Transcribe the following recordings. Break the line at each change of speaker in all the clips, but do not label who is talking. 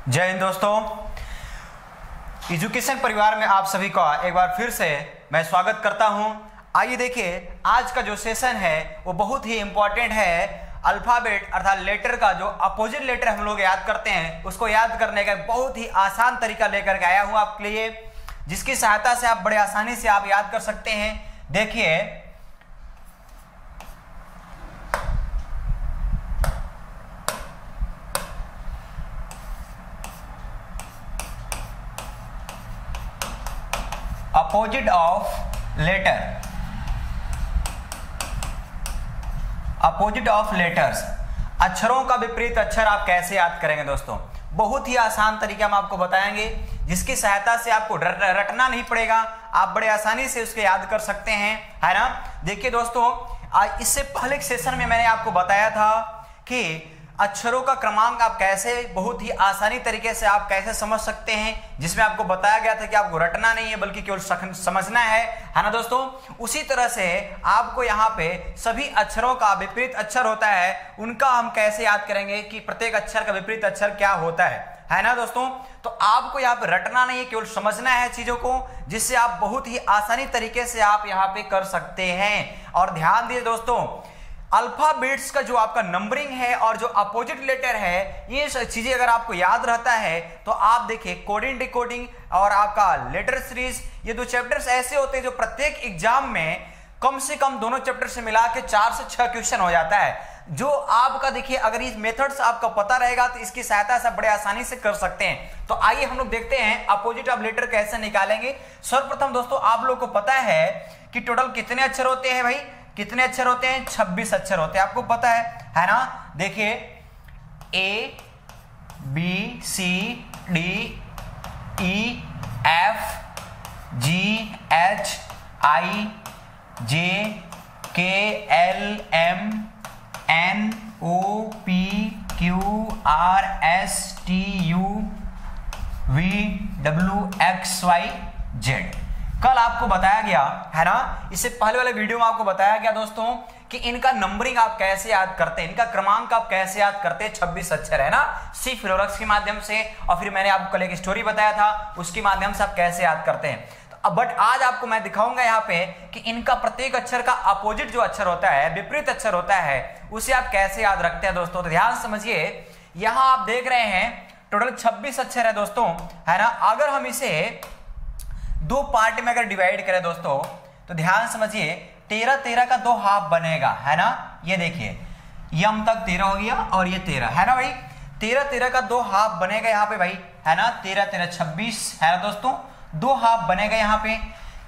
जय हिंद दोस्तों, एजुकेशन परिवार में आप सभी का एक बार फिर से मैं स्वागत करता हूं। आइए देखिए, आज का जो सेशन है वो बहुत ही इंपॉर्टेंट है। अल्फाबेट अर्थात लेटर का जो अपोजिट लेटर हम लोग याद करते हैं उसको याद करने का बहुत ही आसान तरीका लेकर के आया हूं आपके लिए, जिसकी सहायता से आप बड़े आसानी से आप याद कर सकते हैं। देखिए, opposite of letter, opposite of letters, अक्षरों का विपरीत अक्षर आप कैसे याद करेंगे दोस्तों। बहुत ही आसान तरीका हम आपको बताएंगे, जिसकी सहायता से आपको रटना नहीं पड़ेगा, आप बड़े आसानी से उसके याद कर सकते हैं, है ना। देखिए दोस्तों, इससे पहले के सेशन में मैंने आपको बताया था कि अक्षरों का क्रमांक आप कैसे बहुत ही आसानी तरीके से आप कैसे समझ सकते हैं, जिसमें आपको बताया गया था कि आपको रटना नहीं है बल्कि केवल समझना है ना दोस्तों। उसी तरह से आपको यहाँ पे सभी अक्षरों का विपरीत अक्षर होता है, उनका हम कैसे याद करेंगे कि प्रत्येक अक्षर का विपरीत अक्षर क्या होता है ना दोस्तों। तो आपको यहाँ पे रटना नहीं है, केवल समझना है चीजों को, जिससे आप बहुत ही आसानी तरीके से आप यहाँ पे कर सकते हैं। और ध्यान दीजिए दोस्तों, अल्फाबेट्स का जो आपका नंबरिंग है और जो अपोजिट लेटर है, ये चीजें अगर आपको याद रहता है तो आप देखिए कोडिंग डिकोडिंग और आपका लेटर सीरीज, ये दो चैप्टर्स ऐसे होते हैं जो प्रत्येक एग्जाम में कम से कम दोनों चैप्टर से मिला के 4 से 6 क्वेश्चन हो जाता है। जो आपका देखिए, अगर इस मेथड्स आपका पता रहेगा तो इसकी सहायता से बड़े आसानी से कर सकते हैं। तो आइए हम लोग देखते हैं अपोजिट ऑफ लेटर कैसे निकालेंगे। सर्वप्रथम दोस्तों, आप लोग को पता है कि टोटल कितने अक्षर होते हैं भाई, कितने अक्षर होते हैं? 26 अक्षर होते हैं, आपको पता है ना। देखिए, A B C D E F G H I J K L M N O P Q R S T U V W X Y Z। कल आपको बताया गया है ना, इससे पहले वाले वीडियो में आपको बताया गया दोस्तों कि इनका नंबरिंग आप कैसे याद करते हैं, इनका क्रमांक आप कैसे याद करते हैं। 26 अक्षर है ना, सी फिलोरक्स के माध्यम से, और फिर मैंने आपको कल एक स्टोरी बताया था, उसके माध्यम से आप कैसे याद करते हैं। तो बट आज आपको मैं दिखाऊंगा यहाँ पे कि इनका प्रत्येक अक्षर का अपोजिट जो अक्षर होता है, विपरीत अक्षर होता है, उसे आप कैसे याद रखते हैं दोस्तों। तो ध्यान समझिए, यहाँ आप देख रहे हैं टोटल 26 अक्षर है दोस्तों, है ना। अगर हम इसे दो पार्ट में अगर डिवाइड करें दोस्तों, तो ध्यान समझिए, 13 का 2 हाफ बनेगा, है ना। ये देखिए, यम तक 13 हो गया और ये 13 है ना भाई। 13 का 2 हाफ बनेगा यहाँ पे भाई, है ना। 13 26 है ना दोस्तों, 2 हाफ बनेगा यहाँ पे,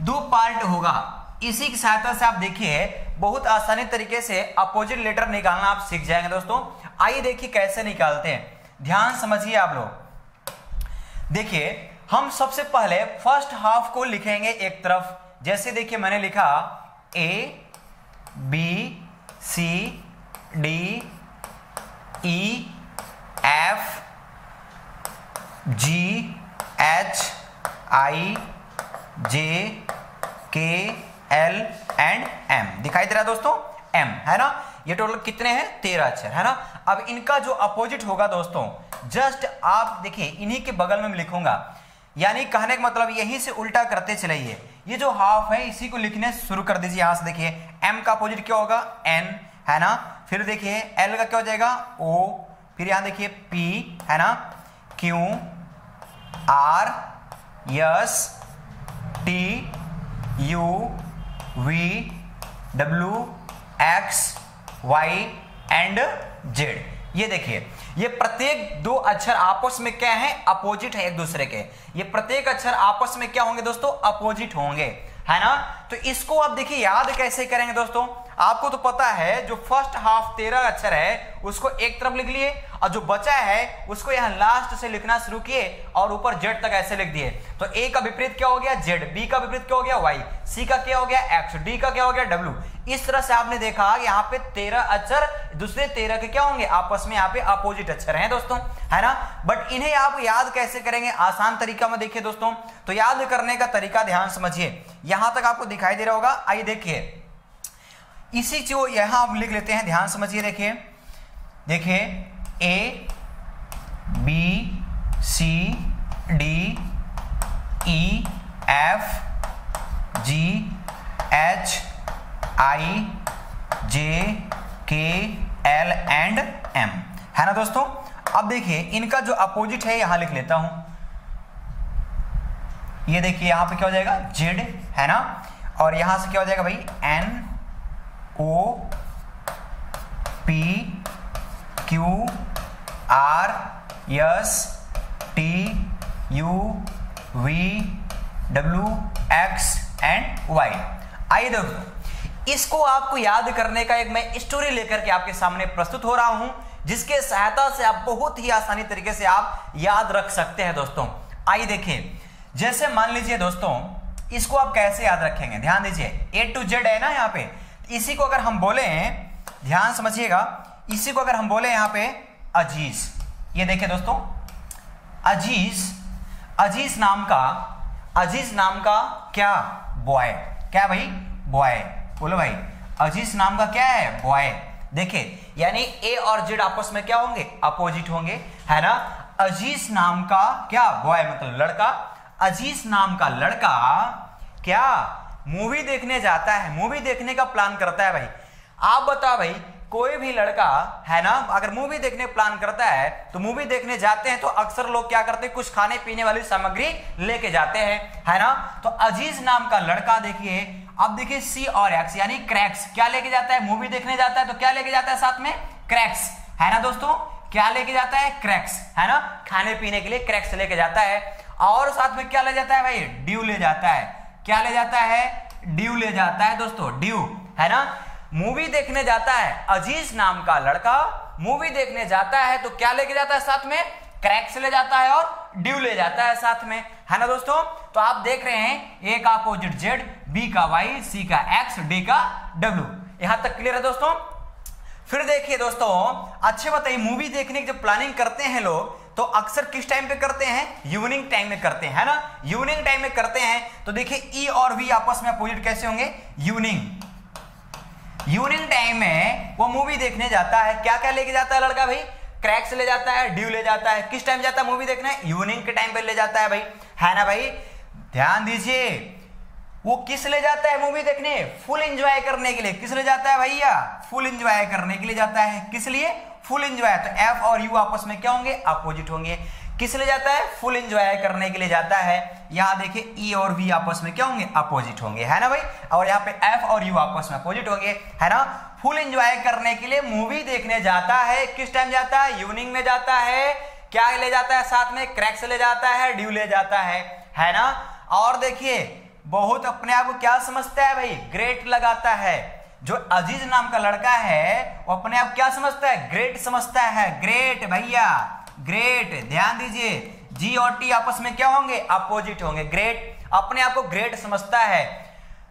2 पार्ट होगा। इसी की सहायता से आप देखिए बहुत आसानी तरीके से अपोजिट लेटर निकालना आप सीख जाएंगे दोस्तों। आइए देखिए कैसे निकालते हैं, ध्यान समझिए आप लोग। देखिए, हम सबसे पहले फर्स्ट हाफ को लिखेंगे एक तरफ। जैसे देखिए, मैंने लिखा A B C D E F G H I J K L and M। दिखाई दे रहा है दोस्तों, M है ना। ये टोटल कितने हैं? 13 अक्षर है ना। अब इनका जो अपोजिट होगा दोस्तों, जस्ट आप देखिए इन्हीं के बगल में लिखूंगा, यानी कहने का मतलब यहीं से उल्टा करते चलाइए। ये जो हाफ है इसी को लिखने शुरू कर दीजिए। यहां से देखिए, M का अपोजिट क्या होगा? N है ना। फिर देखिए L का क्या हो जाएगा? O। फिर यहां देखिए P है ना, Q R S T U V W X Y and Z। ये देखिए, ये प्रत्येक 2 अक्षर आपस में क्या है? अपोजिट है एक दूसरे के। ये प्रत्येक अक्षर आपस में क्या होंगे दोस्तों? अपोजिट होंगे, है ना। तो इसको आप देखिए याद कैसे करेंगे दोस्तों। आपको तो पता है, जो फर्स्ट हाफ 13 अक्षर है उसको एक तरफ लिख लिए, और जो बचा है उसको यहां लास्ट से लिखना शुरू किए और ऊपर Z तक ऐसे लिख दिए। तो A का विपरीत क्या हो गया? Z, B का विपरीत क्या हो गया? Y, C का क्या हो गया? X, D का क्या हो गया? W। इस तरह से आपने देखा कि यहाँ पे 13 अक्षर दूसरे 13 के क्या होंगे? आपस में यहाँ पे अपोजिट अक्षर हैं दोस्तों, है ना। बट इन्हें आप याद कैसे करेंगे? आसान तरीका में देखिए दोस्तों। तो याद करने का तरीका ध्यान समझिए, यहां तक आपको दिखाई दे रहा होगा। आइए देखिए, इसी जो यहां आप लिख लेते हैं, ध्यान समझिए। देखिए देखिए, A B CDEFGHIJKL and M, है ना दोस्तों। अब देखिए इनका जो अपोजिट है यहां लिख लेता हूं, ये देखिए यहां पे क्या हो जाएगा Z, है ना, और यहां से क्या हो जाएगा भाई NOPQRSTUVWX एंड Y। आइए दोस्तों इसको आपको याद करने का एक मैं स्टोरी लेकर के आपके सामने प्रस्तुत हो रहा हूं, जिसके सहायता से आप बहुत ही आसानी तरीके से आप याद रख सकते हैं दोस्तों। आइए देखिए, जैसे मान लीजिए दोस्तों इसको आप कैसे याद रखेंगे, ध्यान दीजिए A to Z है ना यहाँ पे, इसी को अगर हम बोले, ध्यान समझिएगा, इसी को अगर हम बोले यहाँ पे अजीज, ये देखिए दोस्तों अजीज नाम का क्या बॉय, क्या भाई बॉय, बोलो भाई अजीज नाम का क्या है बॉय। देखिए यानी ए और जेड आपस में क्या होंगे अपोजिट होंगे, है ना। अजीज नाम का क्या बॉय मतलब लड़का, अजीज नाम का लड़का क्या मूवी देखने जाता है, मूवी देखने का प्लान करता है भाई। आप बताओ भाई कोई भी लड़का है ना अगर मूवी देखने प्लान करता है तो मूवी देखने जाते हैं तो अक्सर लोग क्या करते हैं कुछ खाने पीने वाली सामग्री लेके जाते हैं, है ना। तो अजीज नाम का लड़का देखिए, अब देखिए सी और एक्स यानी क्रैक्स क्या लेके जाता है, मूवी देखने जाता है तो क्या लेके जाता है साथ में क्रैक्स, है ना दोस्तों, क्या लेके जाता है क्रैक्स, है ना, खाने पीने के लिए क्रैक्स लेके जाता है। और साथ में क्या ले जाता है भाई ड्यू ले जाता है, क्या ले जाता है ड्यू ले जाता है दोस्तों, ड्यू, है ना। मूवी देखने जाता है अजीज नाम का लड़का, मूवी देखने जाता है तो क्या लेके जाता है साथ में क्रैक्स ले जाता है और ड्यू ले जाता है साथ में, है ना दोस्तों। तो आप देख रहे हैं ए का अपोजिट जेड, बी का वाई, सी का एक्स, डी का डब्ल्यू, यहां तक क्लियर है दोस्तों। फिर देखिए दोस्तों अच्छे बताइए मूवी देखने की जब प्लानिंग करते हैं लोग तो अक्सर किस टाइम पे करते हैं, इवनिंग टाइम में करते हैं, है ना, इवनिंग टाइम में करते हैं। तो देखिए ई और वी आपस में अपोजिट कैसे होंगे, इवनिंग टाइम में वो मूवी देखने जाता है, क्या क्या लेके जाता है लड़का भाई क्रैक्स ले जाता है, ड्यू ले जाता है। किस टाइम जाता है मूवी देखने, इवनिंग के टाइम पे ले जाता है भाई, है ना भाई। ध्यान दीजिए वो किस ले जाता है मूवी देखने, फुल एंजॉय करने के लिए। किस ले जाता है भैया, फुल एंजॉय करने के लिए जाता है, किस लिए फुल एंजॉय। तो एफ और यू आपस में क्या होंगे अपोजिट होंगे, किस ले जाता है फुल एंजॉय करने के लिए जाता है। यहां देखिए ई और वी आपस में क्या होंगे अपोजिट होंगे, है ना भाई, और यहाँ पे एफ और यू आपस में अपोजिट होंगे, है ना। फुल एंजॉय करने के लिए मूवी देखने जाता है, किस टाइम जाता है इवनिंग में जाता है, क्या ले जाता है साथ में क्रैक्स ले जाता है, ड्यू ले जाता है ना। और देखिए बहुत अपने आप को क्या समझता है भाई ग्रेट लगाता है, जो अजीज नाम का लड़का है वो अपने आप क्या समझता है ग्रेट समझता है, ग्रेट भैया ग्रेट। ध्यान दीजिए जी और टी आपस में क्या होंगे अपोजिट होंगे, ग्रेट अपने आप को ग्रेट समझता है।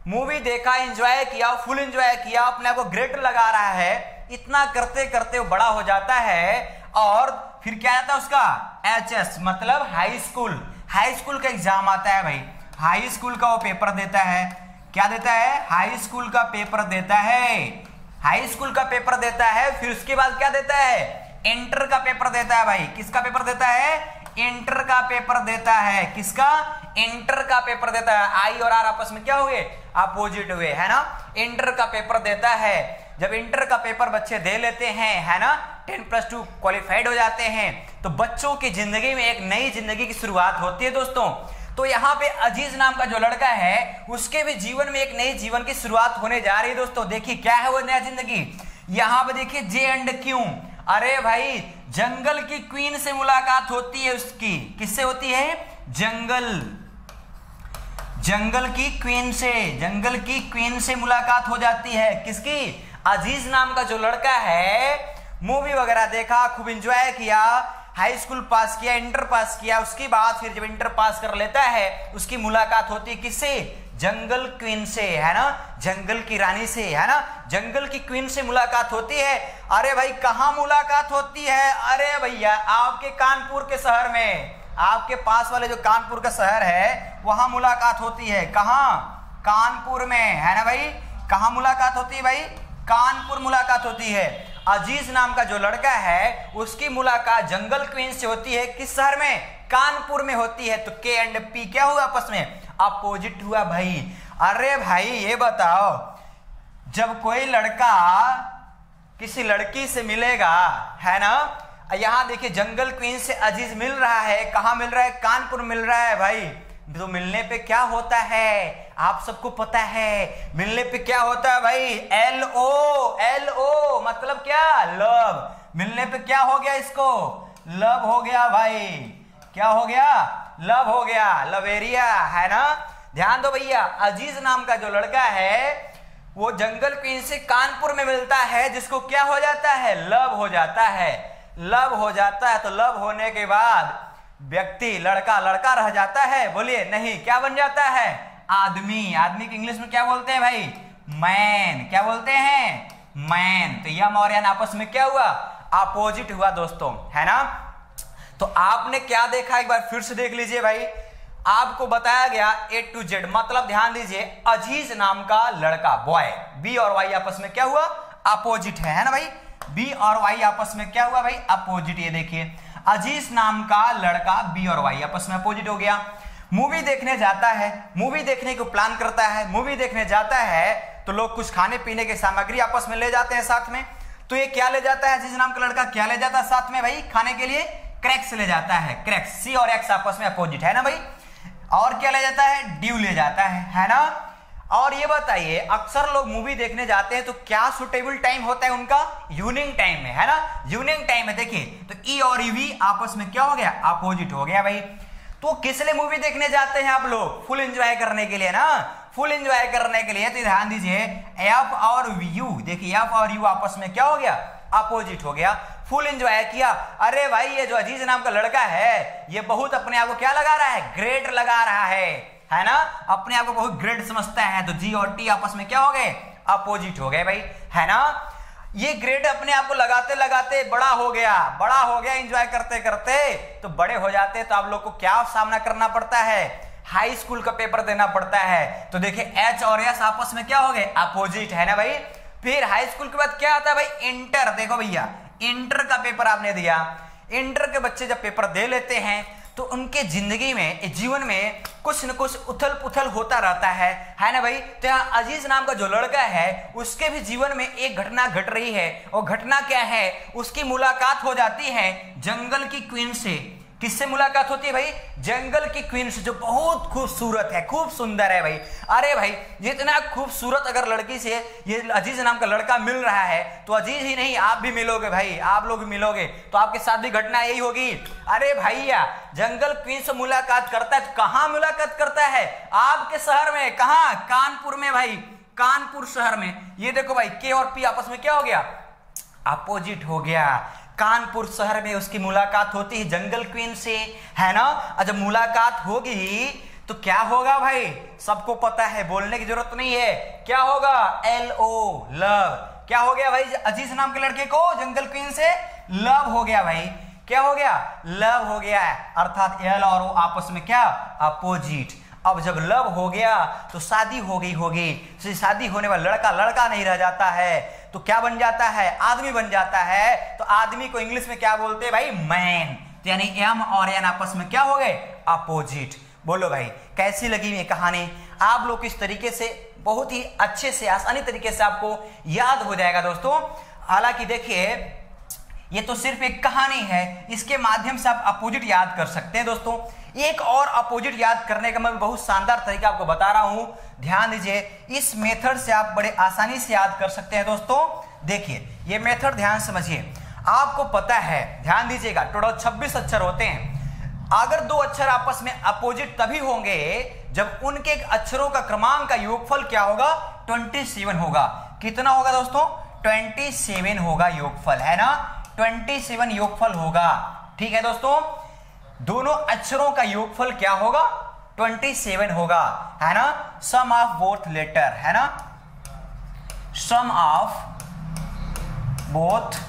मूवी देखा एंजॉय किया फुल एंजॉय किया अपने आप को ग्रेट लगा रहा है, इतना करते करते वो बड़ा हो जाता है और फिर क्या आता है उसका एचएस मतलब हाई स्कूल का एग्जाम आता है भाई, हाई स्कूल का वो पेपर देता है, क्या देता है हाई स्कूल का पेपर देता है, हाई स्कूल का पेपर देता है। फिर उसके बाद क्या देता है इंटर का पेपर देता है भाई, किसका पेपर देता है इंटर का पेपर देता है, किसका इंटर का पेपर देता है। आई और आर आपस में क्या हुए अपोजिट हुए, है ना, इंटर का पेपर देता है। जब इंटर का पेपर बच्चे दे लेते हैं, है ना, 10+2 क्वालिफाइड हो जाते हैं तो बच्चों की जिंदगी में एक नई जिंदगी की शुरुआत होती है दोस्तों। तो यहाँ पे अजीज नाम का जो लड़का है उसके भी जीवन में एक नई जीवन की शुरुआत होने जा रही है दोस्तों। देखिए क्या है वो नया जिंदगी, यहाँ पे देखिए जे एंड क्यू, अरे भाई जंगल की क्वीन से मुलाकात होती है उसकी, किससे होती है जंगल की क्वीन से मुलाकात हो जाती है, किसकी अजीज नाम का जो लड़का है। मूवी वगैरह देखा खूब एंजॉय किया, हाई स्कूल पास किया, इंटर पास किया, उसके बाद फिर जब इंटर पास कर लेता है उसकी मुलाकात होती है किससे जंगल क्वीन से, है ना, जंगल की रानी से, है ना, जंगल की क्वीन से मुलाकात होती है। अरे भाई कहां मुलाकात होती है, अरे भैया आपके कानपुर के शहर में, आपके पास वाले जो कानपुर का शहर है वहां मुलाकात होती है, कहां कानपुर में, है ना भाई, कहां मुलाकात होती है भाई कानपुर मुलाकात होती है। अजीज नाम का जो लड़का है उसकी मुलाकात जंगल क्वीन से होती है किस शहर में? कानपुर में होती है। तो के एंड पी क्या हुआ आपस में? अपोजिट हुआ भाई। अरे भाई ये बताओ, जब कोई लड़का किसी लड़की से मिलेगा, है ना, यहां देखिए जंगल क्वीन से अजीज मिल रहा है, कहां मिल रहा है? कानपुर मिल रहा है भाई। तो मिलने पे क्या होता है आप सबको पता है, मिलने पे क्या होता है भाई? LO मतलब क्या? लव। मिलने पे क्या हो गया? इसको लव हो गया भाई। क्या हो गया? लव हो गया, लवेरिया, है ना। ध्यान दो भैया, अजीज नाम का जो लड़का है वो जंगल क्वीन से कानपुर में मिलता है, जिसको क्या हो जाता है? लव हो जाता है। लव हो जाता है तो लव होने के बाद व्यक्ति लड़का लड़का रह जाता है? बोलिए नहीं, क्या बन जाता है? आदमी। आदमी की इंग्लिश में क्या बोलते हैं भाई? मैन। क्या बोलते हैं? मैन। तो यम और एन आपस में क्या हुआ? अपोजिट हुआ दोस्तों, है ना। तो आपने क्या देखा, एक बार फिर से देख लीजिए भाई। आपको बताया गया A to Z, मतलब ध्यान दीजिए, अजीज नाम का लड़का बॉय, बी और वाई आपस में क्या हुआ? अपोजिट है ना भाई। बी और वाई आपस में क्या हुआ भाई? अपोजिट। ये देखिए अजीज नाम का लड़का बी और वाई आपस में अपोजिट हो गया। मूवी देखने जाता है, मूवी देखने को प्लान करता है, मूवी देखने जाता है तो लोग कुछ खाने पीने की सामग्री आपस में ले जाते हैं साथ में। तो ये क्या ले जाता है अजीज नाम का लड़का? क्या ले जाता है साथ में भाई खाने के लिए? क्रैक्स ले जाता है। क्रैक्स, सी और एक्स आपस में अपोजिट है ना भाई। और क्या ले जाता है? ड्यू ले जाता है ना। और ये बताइए, अक्सर लोग मूवी देखने जाते हैं तो क्या सुटेबल टाइम होता है उनका? इवनिंग टाइम में, है ना। इवनिंग टाइम में देखिए तो ई और ईवी आपस में क्या हो गया? अपोजिट हो गया भाई। तो किस लिए मूवी देखने जाते हैं आप लोग? फुल एंजॉय करने के लिए ना, फुल एंजॉय करने के लिए। तो ध्यान दीजिए एफ और यू, देखिए एफ और यू आपस में क्या हो गया? अपोजिट हो गया। फुल एंजॉय किया। अरे भाई ये जो अजीज नाम का लड़का है ये बहुत अपने आप को क्या लगा रहा है? ग्रेट लगा रहा है ना, अपने आप को बहुत ग्रेट समझता है। तो जी और टी आपस में क्या हो गए? अपोजिट हो गए भाई, है ना। ये ग्रेड अपने आप को लगाते लगाते बड़ा हो गया एंजॉय करते करते। तो बड़े हो जाते तो आप लोग को क्या सामना करना पड़ता है? हाई स्कूल का पेपर देना पड़ता है। तो देखिए एच और एस आपस में क्या हो गए? अपोजिट, है ना भाई। फिर हाई स्कूल के बाद क्या आता है भाई? इंटर। देखो भैया इंटर का पेपर आपने दिया, इंटर के बच्चे जब पेपर दे लेते हैं तो उनके जिंदगी में, जीवन में कुछ न कुछ उथल पुथल होता रहता है ना भाई। तो यहाँ अजीज नाम का जो लड़का है उसके भी जीवन में एक घटना घट रही है। और घटना क्या है? उसकी मुलाकात हो जाती है जंगल की क्वीन से। किससे मुलाकात होती है भाई? जंगल की क्वीन से, जो बहुत खूबसूरत है, खूब सुंदर है भाई। अरे भाई इतना खूबसूरत अगर लड़की से ये अजीज नाम का लड़का मिल रहा है तो अजीज ही नहीं आप भी मिलोगे भाई, आप लोग भी मिलोगे तो आपके साथ भी घटना यही होगी। अरे भैया जंगल क्वीन से मुलाकात करता है तो कहां मुलाकात करता है? आपके शहर में। कहां? कानपुर में भाई, कानपुर शहर में। ये देखो भाई के और पी आपस में क्या हो गया? अपोजिट हो गया। कानपुर शहर में उसकी मुलाकात होती है जंगल क्वीन से, है ना। और जब मुलाकात होगी तो क्या होगा भाई? सबको पता है, बोलने की जरूरत नहीं है। क्या होगा? LO, love. क्या हो गया भाई? अजीज नाम के लड़के को जंगल क्वीन से लव हो गया भाई। क्या हो गया? लव हो गया, अर्थात L और O आपस में क्या? अपोजिट। अब जब लव हो गया तो शादी हो गई होगी। तो शादी होने वाला लड़का लड़का नहीं रह जाता है तो क्या बन जाता है? आदमी बन जाता है। तो आदमी को इंग्लिश में क्या बोलते हैं भाई? मैन। तो यानी एम और एन आपस में क्या हो गए? अपोजिट। बोलो भाई कैसी लगी ये कहानी? आप लोग इस तरीके से बहुत ही अच्छे से आसानी तरीके से आपको याद हो जाएगा दोस्तों। हालांकि देखिए ये तो सिर्फ एक कहानी है, इसके माध्यम से आप अपोजिट याद कर सकते हैं दोस्तों। एक और अपोजिट याद करने का मैं बहुत शानदार तरीका आपको बता रहा हूं, ध्यान दीजिए। इस मेथड से आप बड़े आसानी से याद कर सकते हैं दोस्तों। देखिए ये मेथड ध्यान समझिए। आपको पता है, ध्यान दीजिएगा, टोटल 26 अक्षर होते हैं। अगर दो अक्षर आपस में अपोजिट तभी होंगे जब उनके अक्षरों का क्रमांक का योगफल क्या होगा? 27 होगा। कितना होगा दोस्तों? 27 होगा योगफल, है ना। 27 योगफल होगा, ठीक है दोस्तों। दोनों अक्षरों का योगफल क्या होगा? 27 होगा, है ना। सम ऑफ बोथ लेटर, है ना, sum of both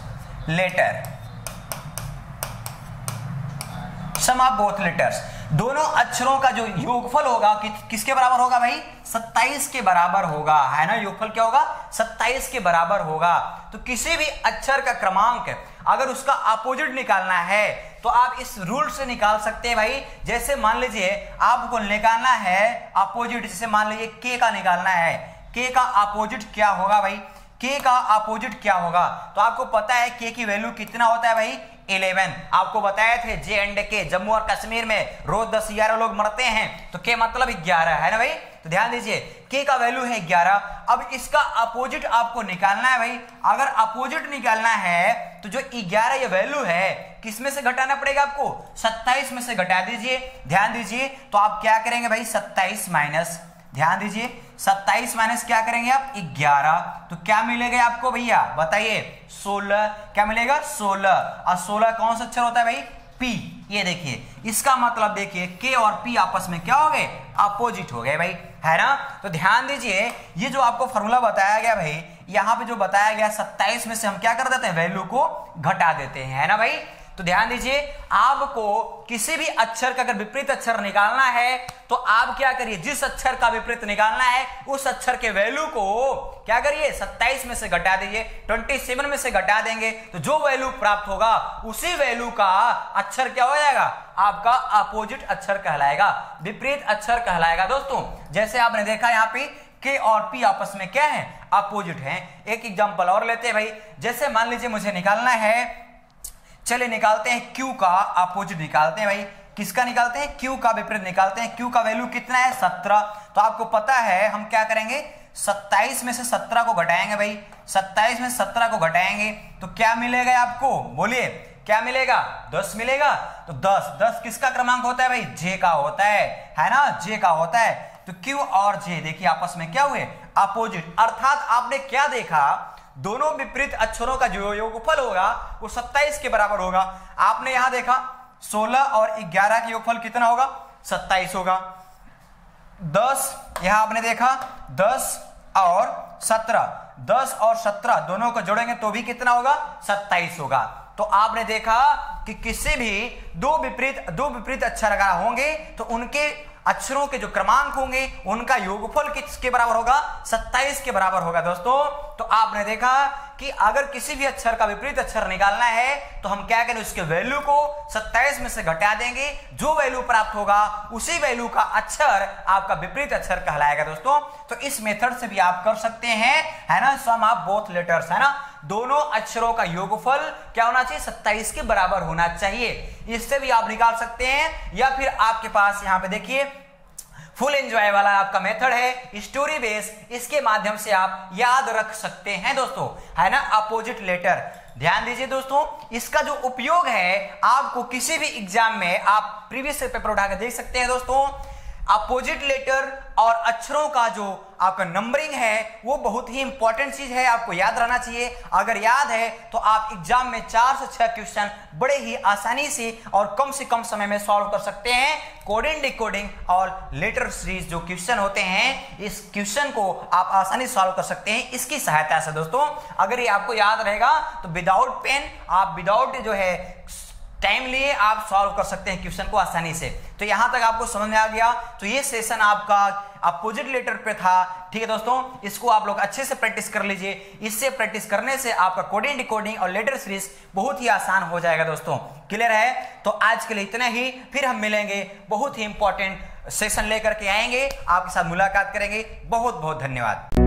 letter, sum of both letters, दोनों अक्षरों का जो योगफल होगा किसके बराबर होगा भाई, 27 के बराबर होगा, है ना। योगफल क्या होगा, 27 के बराबर होगा। तो किसी भी अक्षर का क्रमांक अगर उसका अपोजिट निकालना है तो आप इस रूल से निकाल सकते हैं भाई। जैसे मान लीजिए आपको निकालना है अपोजिट, जैसे मान लीजिए के का निकालना है, के का अपोजिट क्या होगा भाई, के का अपोजिट क्या होगा। तो आपको पता है के की वैल्यू कितना होता है भाई, 11। आपको बताए थे J&K जम्मू और कश्मीर में रोज 10-11 लोग मरते हैं, तो के मतलब 11 है ना भाई। तो ध्यान दीजिए के का वैल्यू है 11। अब इसका अपोजिट आपको निकालना है भाई। अगर अपोजिट निकालना है तो जो 11 ये वैल्यू है किस में से घटाना पड़ेगा आपको, 27 में से घटा दीजिए। ध्यान दीजिए तो आप क्या करेंगे भाई, 27 माइनस, ध्यान दीजिए 27 माइनस क्या करेंगे आप, 11। तो क्या मिलेगा आपको भैया बताइए, 16। क्या मिलेगा, 16। और 16 कौन सा अक्षर होता है भाई, पी। ये देखिए इसका मतलब देखिए के और पी आपस में क्या हो गए, अपोजिट हो गए भाई, है ना। तो ध्यान दीजिए ये जो आपको फॉर्मूला बताया गया भाई, यहाँ पे जो बताया गया 27 में से हम क्या कर देते हैं, वैल्यू को घटा देते हैं, है ना भाई। तो ध्यान दीजिए आपको किसी भी अक्षर का अगर विपरीत अक्षर निकालना है तो आप क्या करिए, जिस अक्षर का विपरीत निकालना है उस अक्षर के वैल्यू को क्या करिए, 27 में से घटा दीजिए, 27 में से घटा देंगे तो जो वैल्यू प्राप्त होगा उसी वैल्यू का अक्षर क्या हो जाएगा, आपका अपोजिट अक्षर कहलाएगा, विपरीत अक्षर कहलाएगा दोस्तों। जैसे आपने देखा यहाँ पे के और पी आपस में क्या है, अपोजिट है। एक एग्जांपल और लेते हैं भाई, जैसे मान लीजिए मुझे निकालना है, चलिए निकालते हैं क्यू का अपोजिट निकालते हैं भाई। किसका निकालते हैं, क्यू का विपरीत निकालते हैं। क्यू का वैल्यू कितना है, 17। तो आपको पता है हम क्या करेंगे, 27 में से 17 को घटाएंगे भाई, 27 में 17 को घटाएंगे तो क्या मिलेगा आपको, बोलिए क्या मिलेगा, 10 मिलेगा। तो 10 किसका क्रमांक होता है भाई, जे का होता है ना, जे का होता है। तो क्यू और जे देखिए आपस में क्या हुए, अपोजिट। अर्थात आपने क्या देखा, दोनों विपरीत अक्षरों का जो योगफल होगा वो 27 के बराबर होगा। आपने यहां देखा 16 और 11 का योगफल कितना होगा, 27 होगा। 10 यहां आपने देखा 10 और 17, 10 और 17 दोनों को जोड़ेंगे तो भी कितना होगा, 27 होगा। तो आपने देखा कि किसी भी दो विपरीत अक्षर अगर होंगे तो उनके अक्षरों के जो क्रमांक होंगे उनका योगफल किसके बराबर होगा, 27 के बराबर होगा दोस्तों। तो आपने देखा कि अगर किसी भी अक्षर का विपरीत अक्षर निकालना है तो हम क्या करें, उसके वैल्यू को 27 में से घटा देंगे, जो वैल्यू प्राप्त होगा उसी वैल्यू का अक्षर आपका विपरीत अक्षर कहलाएगा दोस्तों। तो इस मेथड से भी आप कर सकते हैं, है ना, सम ऑफ बोथ लेटर्स, है ना, दोनों अक्षरों का योगफल क्या होना चाहिए, 27 के बराबर होना चाहिए। इससे भी आप निकाल सकते हैं, या फिर आपके पास यहाँ पे देखिए फुल एंजॉय वाला आपका मेथड है, स्टोरी बेस, इसके माध्यम से आप याद रख सकते हैं दोस्तों, है ना, अपोजिट लेटर। ध्यान दीजिए दोस्तों, इसका जो उपयोग है आपको किसी भी एग्जाम में आप प्रीवियस पेपर उठाकर देख सकते हैं दोस्तों। अपोजिट लेटर और अक्षरों का जो आपका नंबरिंग है वो बहुत ही इंपॉर्टेंट चीज है, आपको याद रहना चाहिए। अगर याद है तो आप एग्जाम में 4 से 6 क्वेश्चन बड़े ही आसानी से और कम से कम समय में सॉल्व कर सकते हैं। कोडिंग, डिकोडिंग और लेटर सीरीज जो क्वेश्चन होते हैं, इस क्वेश्चन को आप आसानी सॉल्व कर सकते हैं इसकी सहायता से दोस्तों। अगर ये आपको याद रहेगा तो विदाउट पेन, आप विदाउट जो है टाइम लिए आप सॉल्व कर सकते हैं क्वेश्चन को आसानी से। तो यहां तक आपको समझ में आ गया। तो ये सेशन आपका अपोजिट लेटर पे था, ठीक है दोस्तों। इसको आप लोग अच्छे से प्रैक्टिस कर लीजिए। इससे प्रैक्टिस करने से आपका कोडिंग, डिकोडिंग और लेटर सीरीज बहुत ही आसान हो जाएगा दोस्तों। क्लियर है? तो आज के लिए इतना ही, फिर हम मिलेंगे, बहुत ही इंपॉर्टेंट सेशन लेकर के आएंगे, आपके साथ मुलाकात करेंगे। बहुत बहुत धन्यवाद।